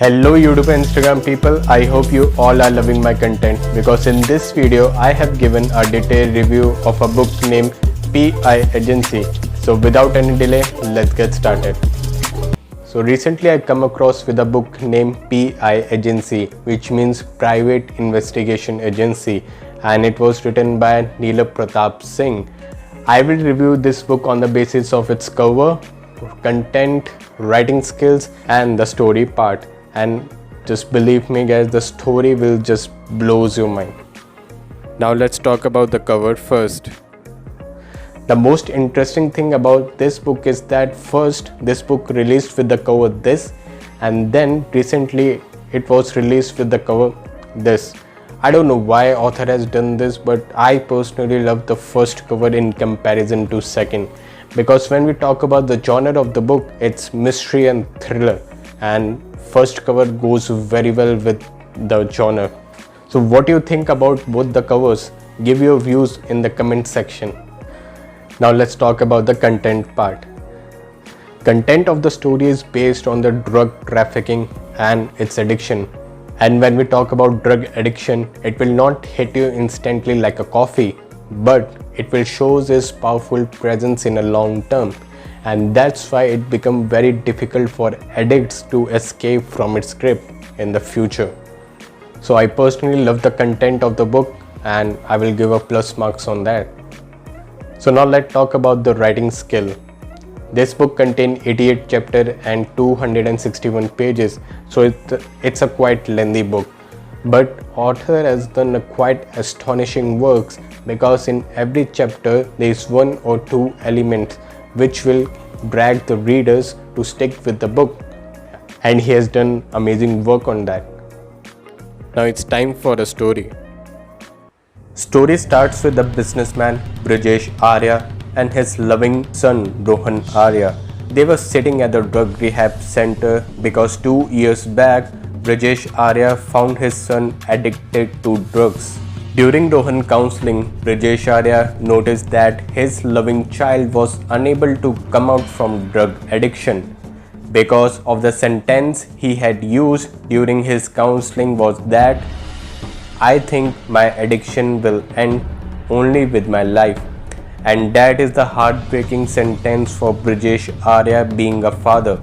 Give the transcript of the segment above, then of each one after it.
Hello YouTube and Instagram people, I hope you all are loving my content because in this video I have given a detailed review of a book named PI Agency. So without any delay, let's get started. So recently I come across with a book named PI Agency, which means Private Investigation Agency, and it was written by Neela Pratap Singh. I will review this book on the basis of its cover, content, writing skills and the story part, and just believe me guys, the story will just blows your mind. Now let's talk about the cover first. The most interesting thing about this book is that first this book released with the cover this, and then recently it was released with the cover this. I don't know why author has done this, but I personally love the first cover in comparison to second, because when we talk about the genre of the book, it's mystery and thriller, and first cover goes very well with the genre. So what do you think about both the covers? Give your views in the comment section. Now let's talk about the content part. Content of the story is based on the drug trafficking and its addiction. And when we talk about drug addiction, it will not hit you instantly like a coffee, but it will show its powerful presence in a long term. And that's why it becomes very difficult for addicts to escape from its grip in the future. So I personally love the content of the book and I will give a plus marks on that. So now let's talk about the writing skill. This book contains 88 chapters and 261 pages, so it's a quite lengthy book. But author has done a quite astonishing works, because in every chapter there is one or two elements which will drag the readers to stick with the book, and he has done amazing work on that. Now it's time for the story. Story starts with the businessman Brajesh Arya and his loving son Rohan Arya. They were sitting at the drug rehab center because 2 years back Brajesh Arya found his son addicted to drugs. During Rohan counseling, Brajesh Arya noticed that his loving child was unable to come out from drug addiction. Because of the sentence he had used during his counseling was that, "I think my addiction will end only with my life." And that is the heartbreaking sentence for Brajesh Arya being a father.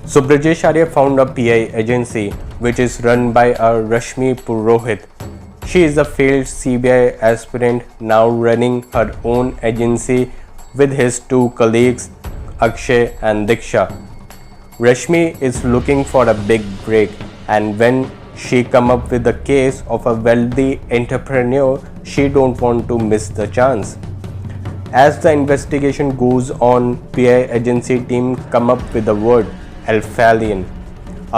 So Brajesh Arya found a PI agency which is run by Rashmi Purohit. She is a failed CBI aspirant now running her own agency with his two colleagues Akshay and Diksha. Rashmi is looking for a big break, and when she come up with the case of a wealthy entrepreneur, she don't want to miss the chance. As the investigation goes on, PI agency team come up with the word Alphalion,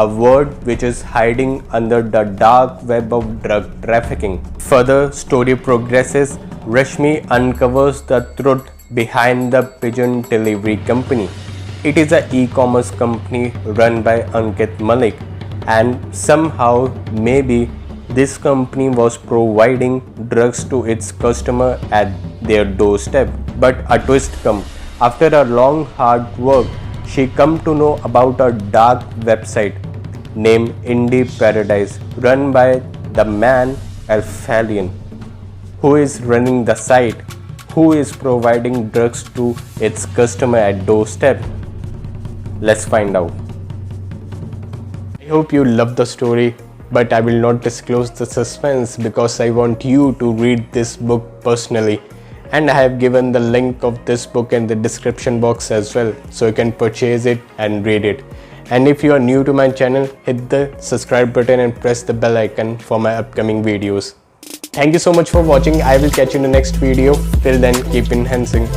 a word which is hiding under the dark web of drug trafficking. Further story progresses, Rashmi uncovers the truth behind the pigeon delivery company. It is an e-commerce company run by Ankit Malik, and somehow maybe this company was providing drugs to its customer at their doorstep. But a twist comes. After a long hard work, she come to know about a dark website named Indie Paradise run by the man Alphalion, who is running the site, who is providing drugs to its customer at doorstep. Let's find out. I hope you love the story, but I will not disclose the suspense because I want you to read this book personally, and I have given the link of this book in the description box as well, so you can purchase it and read it. And if you are new to my channel, hit the subscribe button and press the bell icon for my upcoming videos. Thank you so much for watching. I will catch you in the next video. Till then, keep enhancing.